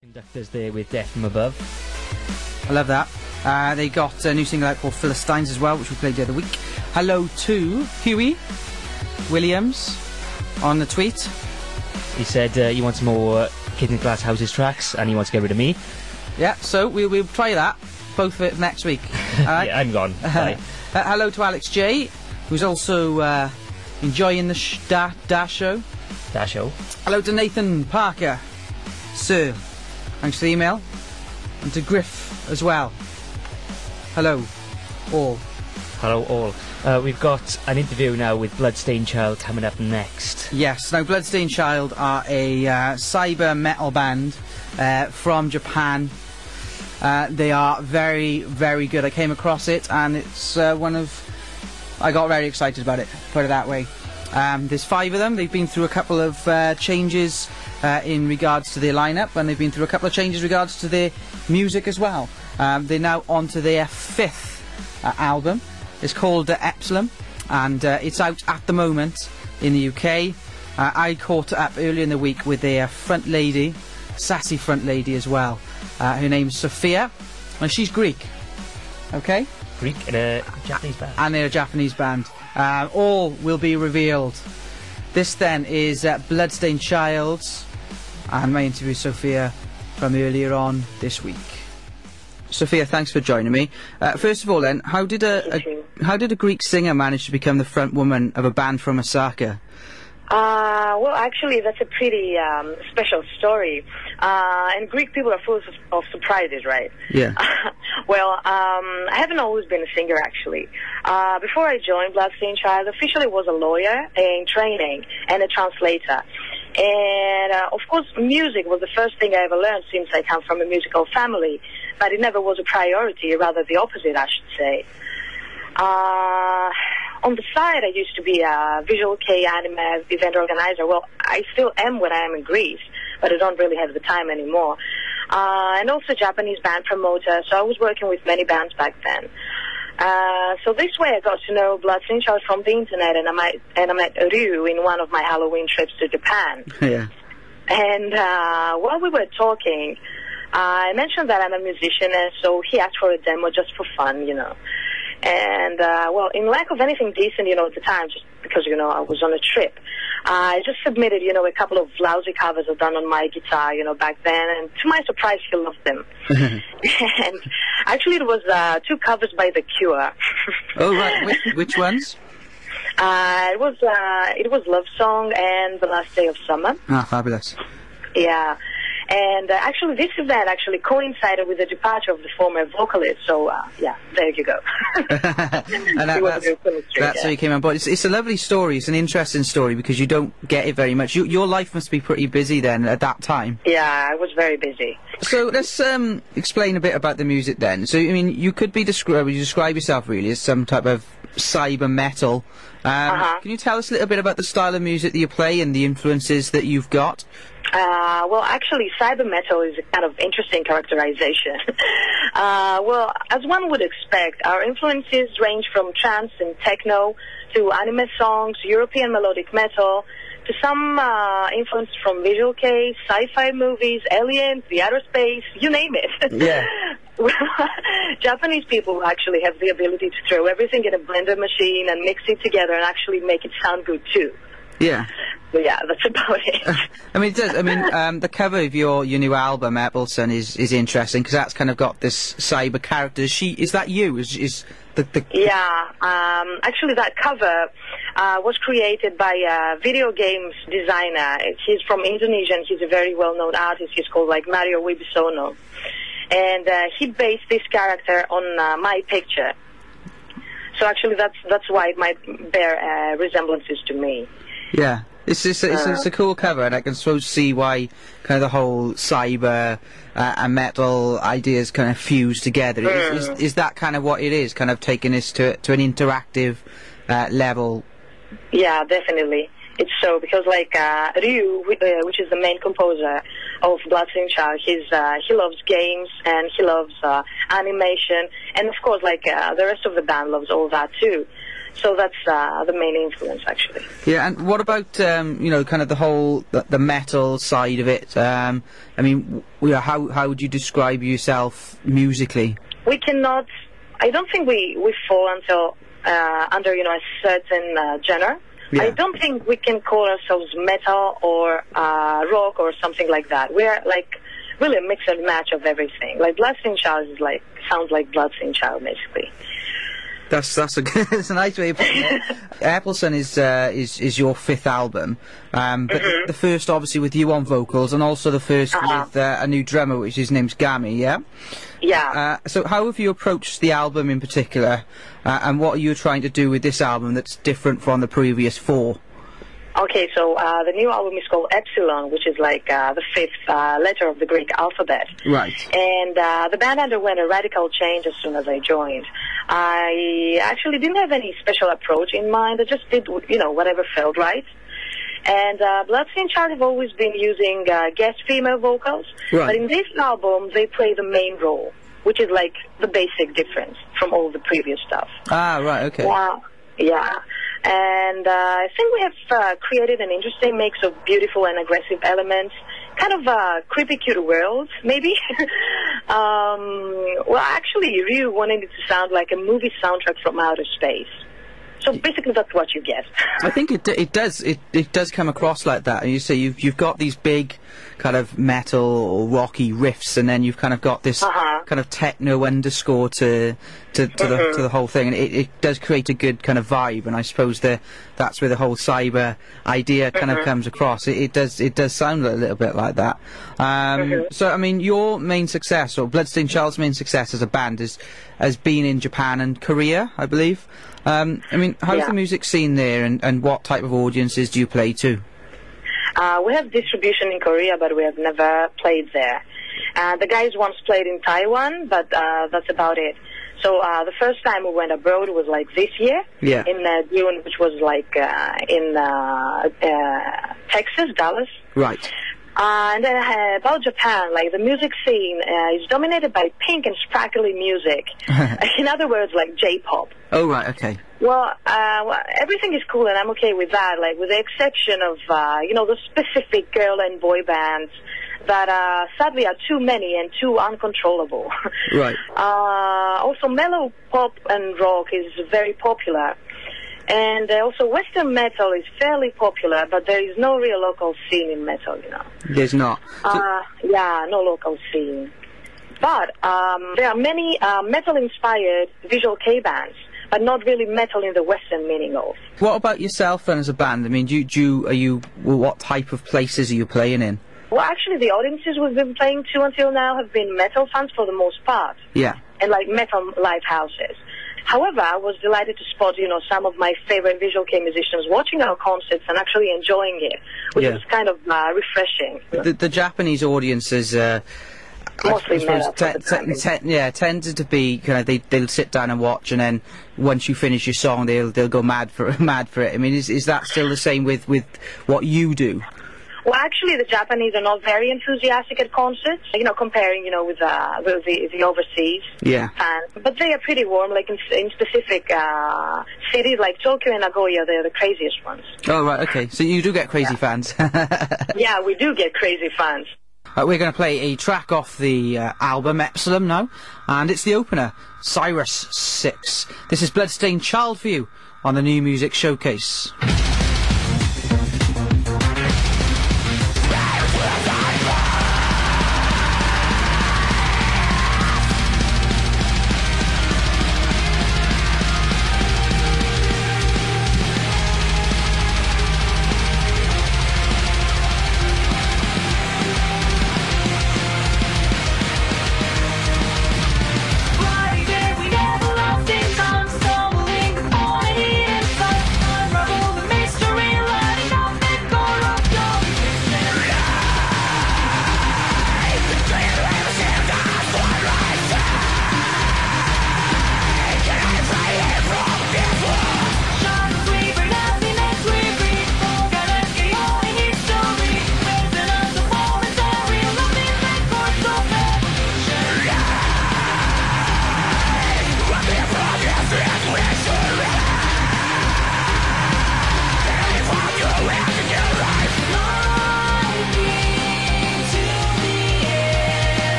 Conductors there with Death from Above. I love that. They got a new single out called Philistines as well, which we played the other week. Hello to Huey Williams on the tweet. He said he wants more Kid in the Glass Houses tracks and he wants to get rid of me. Yeah, so we'll try that, both of it next week. Alright? Yeah, I'm gone. Bye. Hello to Alex J, who's also enjoying the Da show. Da show. Hello to Nathan Parker, Sir. Thanks for the email. And to Griff as well. Hello, all. Hello, all. We've got an interview now with Bloodstained Child coming up next. Yes, now Bloodstained Child are a cyber metal band from Japan. They are very, very good. I came across it and it's I got very excited about it, put it that way. There's 5 of them. They've been through a couple of changes in regards to their lineup, and they've been through a couple of changes in regards to their music as well. They're now on to their 5th album. It's called Epsilon, and it's out at the moment in the UK. I caught up earlier in the week with their front lady, sassy front lady as well. Her name's Sophia, and she's Greek. Okay? Greek and a Japanese band. And they're a Japanese band. All will be revealed. This then is Bloodstained Child, and my interview with Sophia from earlier on this week. Sophia, thanks for joining me. First of all then, how did a Greek singer manage to become the front woman of a band from Osaka? Well, actually, that's a pretty special story. And Greek people are full of surprises, right? Yeah. Well, I haven't always been a singer, actually. Before I joined Bloodstained Child, officially was a lawyer in training and a translator. And, of course, music was the first thing I ever learned since I come from a musical family. But it never was a priority, rather the opposite, I should say. On the side, I used to be a visual kei anime event organizer. Well, I still am when I am in Greece, but I don't really have the time anymore. And also Japanese band promoter, so I was working with many bands back then. So this way I got to know Bloodstained Child from the internet, and I met Ryu in one of my Halloween trips to Japan. Yeah. And while we were talking, I mentioned that I'm a musician, and so he asked for a demo just for fun, you know. And, well, in lack of anything decent, you know, at the time, just because, you know, I was on a trip, I just submitted, you know, a couple of lousy covers I've done on my guitar, you know, back then, and to my surprise, he loved them. And actually, it was 2 covers by The Cure. Oh, right. Which ones? It was Love Song and The Last Day of Summer. Ah, fabulous. Yeah. And actually, this event actually coincided with the departure of the former vocalist. So, yeah, there you go. And that's how you came on board. It's a lovely story. It's an interesting story because you don't get it very much. Your life must be pretty busy then at that time. Yeah, I was very busy. So let's explain a bit about the music then. So, I mean, you could be you describe yourself really as some type of cyber metal. Can you tell us a little bit about the style of music that you play and the influences that you've got? Well, actually, cyber metal is a kind of interesting characterization. Well, as one would expect, our influences range from trance and techno to anime songs, European melodic metal, to some influence from visual kei, sci-fi movies, aliens, the outer space, you name it. Yeah. Well, Japanese people actually have the ability to throw everything in a blender machine and mix it together and actually make it sound good too. Yeah. So yeah, that's about it. I mean, it does. I mean, the cover of your new album, Epsilon, is interesting because that's kind of got this cyber character. Is that you? Is the Yeah. Actually, that cover was created by a video games designer. He's from Indonesia, and he's a very well-known artist. He's called like Mario Wibisono, and he based this character on my picture. So actually, that's why it might bear resemblances to me. Yeah, it's a cool cover, and I can suppose see why kind of the whole cyber and metal ideas kind of fuse together. Is that kind of what it is? Kind of taking this to an interactive level? Yeah, definitely. It's so, because like Ryu, which is the main composer of Bloodstained Child, he loves games and he loves animation, and of course like the rest of the band loves all that too. So that's the main influence, actually. Yeah, and what about kind of the whole the metal side of it? I mean, how would you describe yourself musically? We cannot. I don't think we fall until under a certain genre. Yeah. I don't think we can call ourselves metal or rock or something like that. We're like really a mix and match of everything. Like Bloodstained Child sounds like Bloodstained Child, basically. That's a nice way of putting it. Appleson is your 5th album, but the first obviously with you on vocals, and also the first with a new drummer, which his name's Gami. Yeah. Yeah. So how have you approached the album in particular, and what are you trying to do with this album that's different from the previous 4? Okay, so the new album is called Epsilon, which is like the 5th letter of the Greek alphabet. Right. And the band underwent a radical change as soon as I joined. I actually didn't have any special approach in mind. I just did, whatever felt right. And Bloodstained Child have always been using guest female vocals. Right. But in this album, they play the main role, which is like the basic difference from all the previous stuff. Ah, right, okay. Yeah. And I think we have created an interesting mix of beautiful and aggressive elements, kind of a creepy cute world, maybe. Well, actually, really wanted it to sound like a movie soundtrack from outer space. So basically, that's what you get. I think it does come across like that. And you say you've got these big kind of metal or rocky riffs, and then you've kind of got this kind of techno underscore to the whole thing, and it does create a good kind of vibe. And I suppose that's where the whole cyber idea kind of comes across. It does sound a little bit like that. So I mean, your main success, or Bloodstained Child's main success as a band, has been in Japan and Korea, I believe. I mean, how's the music scene there, and what type of audiences do you play to? We have distribution in Korea, but we have never played there. The guys once played in Taiwan, but that's about it. So the first time we went abroad was like this year, in June, which was like in Texas, Dallas. Right. And then about Japan, like the music scene is dominated by pink and sparkly music. In other words, like J-pop. Oh, right, okay. Well, everything is cool, and I'm okay with that, like with the exception of, the specific girl and boy bands that sadly are too many and too uncontrollable. Right. Also, mellow pop and rock is very popular. And also Western metal is fairly popular, but there is no real local scene in metal, There's not. No local scene. But there are many metal-inspired visual K bands, but not really metal in the Western meaning of. What about yourself then as a band? I mean, what type of places are you playing in? Well, actually, the audiences we've been playing to until now have been metal fans for the most part. Yeah. And like metal live houses. However, I was delighted to spot, some of my favorite visual K musicians watching our concerts and actually enjoying it, which was kind of refreshing. The Japanese audiences, mostly metal. Tended to be kind of they'll sit down and watch, and then once you finish your song, they'll go mad for it. I mean, is that still the same with what you do? Well, actually, the Japanese are not very enthusiastic at concerts, comparing, with the overseas fans. But they are pretty warm, like in specific cities like Tokyo and Nagoya, they're the craziest ones. Oh, right, okay. So you do get crazy fans. Yeah, we do get crazy fans. We're going to play a track off the album Epsilon now, and it's the opener, Cyrus 6. This is Bloodstained Child for you on the New Music Showcase. We never lost in time, stumbling on it and unravel the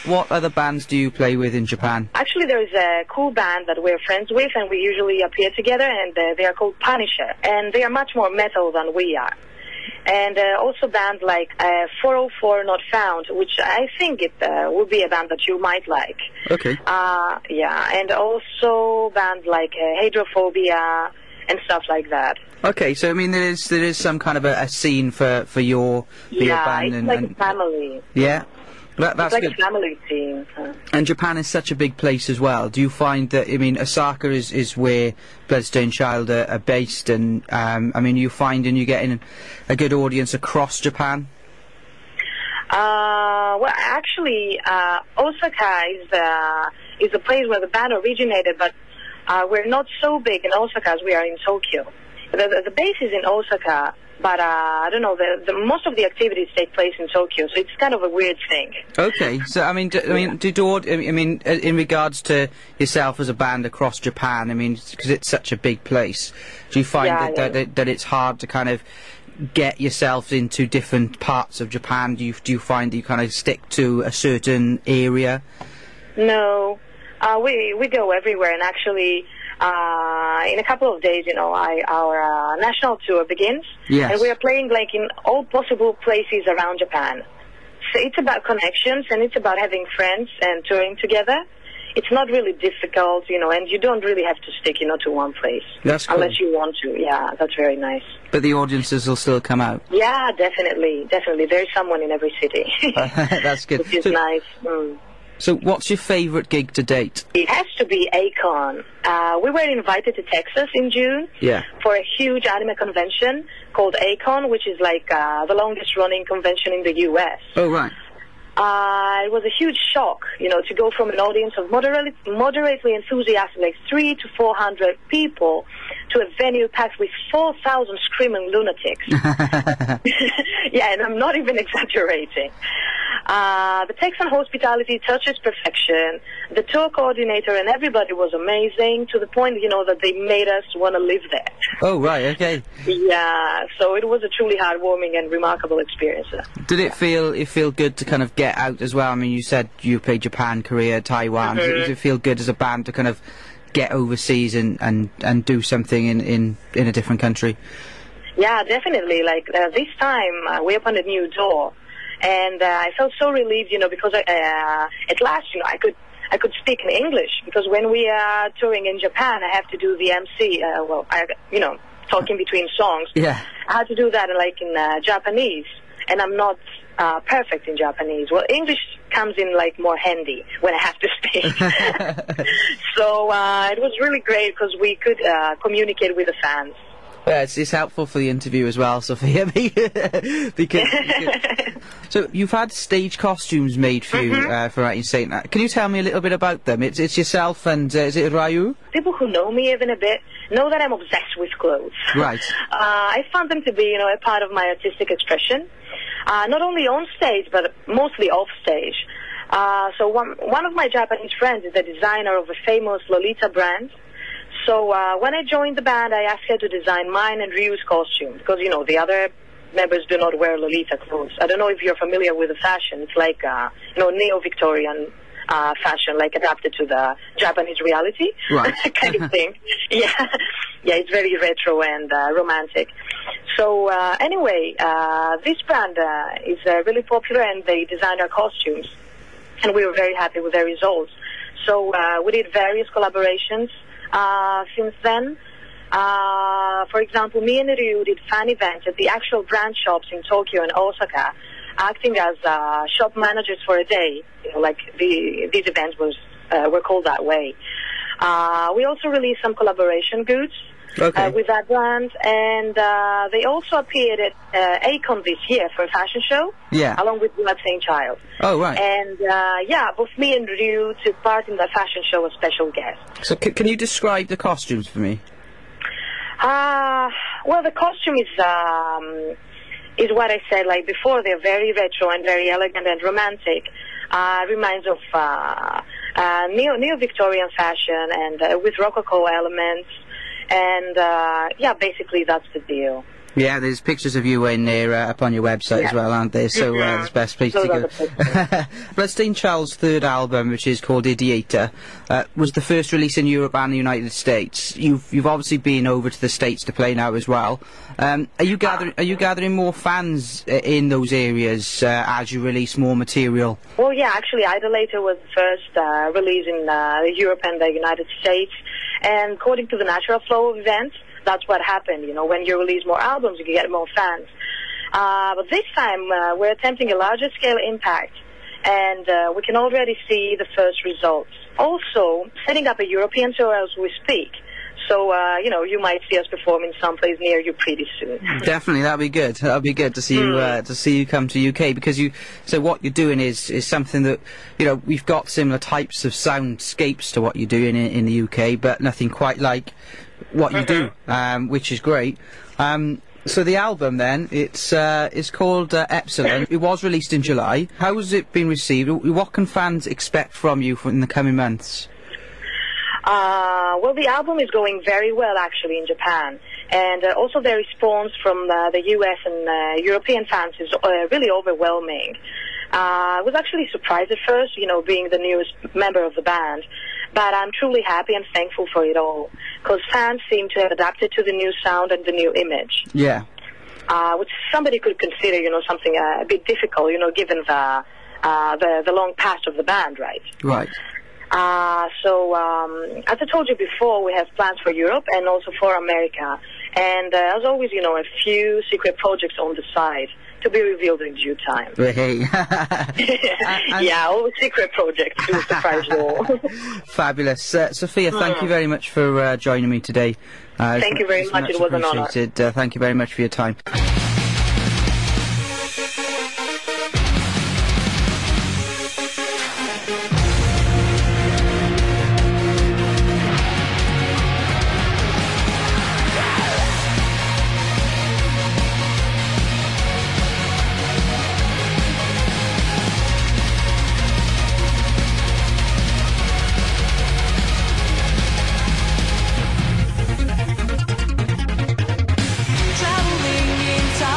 what other bands do you play with in Japan? Actually, there is a cool band that we're friends with, and we usually appear together, and they are called Punisher, and they are much more metal than we are. And also bands like 404 Not Found, which I think it would be a band that you might like. Okay. Yeah, and also bands like Hydrophobia and stuff like that. Okay, so I mean there is some kind of a scene for your band. Yeah, it's like a family. Yeah. That's it's like good. a family team. And Japan is such a big place as well. Do you find that, I mean, Osaka is where Bloodstained Child are based, and, I mean, you finding you're getting a good audience across Japan? Well, actually, Osaka is the place where the band originated, but we're not so big in Osaka as we are in Tokyo. The base is in Osaka, but I don't know. Most of the activities take place in Tokyo, so it's kind of a weird thing. Okay, so I mean, in regards to yourself as a band across Japan, I mean, because it's such a big place, do you find that it's hard to kind of get yourself into different parts of Japan? Do you find that you kind of stick to a certain area? No, we go everywhere, and actually. In a couple of days, our national tour begins. Yes. And we are playing like in all possible places around Japan. So it's about connections, and it's about having friends and touring together. It's not really difficult, and you don't really have to stick, to one place. That's cool. Unless you want to. Yeah, that's very nice. But the audiences will still come out? Yeah, definitely. There's someone in every city. That's good. Which is nice. Mm. So what's your favourite gig to date? It has to be Akon. We were invited to Texas in June for a huge anime convention called Akon, which is like the longest running convention in the U.S. Oh, right. It was a huge shock, to go from an audience of moderately enthusiastic, like 300 to 400 people, to a venue packed with 4,000 screaming lunatics. Yeah, and I'm not even exaggerating. The Texan hospitality touches perfection. The tour coordinator and everybody was amazing, to the point, that they made us want to live there. Oh, right, okay. Yeah, so it was a truly heartwarming and remarkable experience. Did it feel good to kind of get out as well? I mean, you said you played Japan, Korea, Taiwan. Mm-hmm. Did it feel good as a band to kind of get overseas and do something in a different country? Yeah, definitely. Like, this time, we opened a new door. And I felt so relieved, because at last, I could speak in English, because when we are touring in Japan, I have to do the MC, talking between songs. Yeah. I had to do that in Japanese, and I'm not perfect in Japanese. Well, English comes in more handy when I have to speak. So it was really great because we could communicate with the fans. Yeah, it's helpful for the interview as well, Sophia, because so you've had stage costumes made for you for Writing Saint. Can you tell me a little bit about them? It's yourself and is it Ryu? People who know me even a bit know that I'm obsessed with clothes. Right. I found them to be, a part of my artistic expression, not only on stage but mostly off stage. So one of my Japanese friends is the designer of a famous Lolita brand. So when I joined the band, I asked her to design mine and Ryu's costume, because, the other members do not wear Lolita clothes. I don't know if you're familiar with the fashion. It's like, neo-Victorian fashion, adapted to the Japanese reality. Right. kind of thing. Yeah, it's very retro and romantic. So anyway, this brand is really popular, and they designed our costumes, and we were very happy with their results. So we did various collaborations since then. For example, me and Ryu did fan events at the actual brand shops in Tokyo and Osaka, acting as shop managers for a day. These events were called that way. We also released some collaboration goods with that brand, and they also appeared at Akon this year for a fashion show, along with Bloodstained Child. Oh, right. And both me and Ryu took part in that fashion show as special guests. So can you describe the costumes for me? Well, the costume is what I said before. They're very retro and very elegant and romantic. Reminds of neo-Victorian fashion and with Rococo elements. And basically that's the deal. Yeah, there's pictures of you in there up on your website as well, aren't there? So that's the best place to go. Bloodstained Child's third album, which is called Ideator, was the first release in Europe and the United States. You've obviously been over to the States to play now as well. Are you gathering more fans in those areas as you release more material? Well, yeah, actually, Idolator was the first release in Europe and the United States, and according to the natural flow of events, that's what happened. You know, when you release more albums, you can get more fans. But this time, we're attempting a larger scale impact, and we can already see the first results. Also, setting up a European tour as we speak. So, you know, you might see us perform in some place near you pretty soon. Definitely, that'd be good. That'd be good to see you come to UK, because so what you're doing is something that, you know, we've got similar types of soundscapes to what you're doing in the UK, but nothing quite like what you do, which is great. So the album then, it's called Epsilon. It was released in July. How has it been received? What can fans expect from you in the coming months? Well, the album is going very well, actually, in Japan. And also the response from the US and European fans is really overwhelming. I was actually surprised at first, you know, being the newest member of the band. But I'm truly happy and thankful for it all, because fans seem to have adapted to the new sound and the new image. Yeah. Which somebody could consider, you know, something a bit difficult, you know, given the long past of the band, right? Right. So, as I told you before, we have plans for Europe and also for America. And as always, you know, a few secret projects on the side to be revealed in due time. Hey. Yeah, all secret projects to surprise you all. Fabulous. Sophia, thank you very much for joining me today. Thank you very much. It was an honor. Thank you very much for your time. Traveling in time.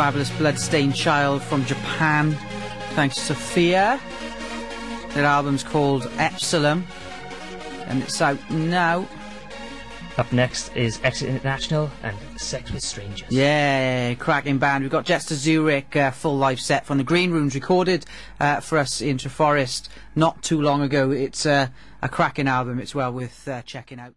fabulous Bloodstained Child from Japan. Thanks to Sophia. Their album's called Epsilon, and it's out now. Up next is Exit International and Sex with Strangers. Yeah, cracking band. We've got Jester Zurich, full live set from the Green Rooms, recorded for us in Treforest not too long ago. It's a cracking album. It's well worth checking out.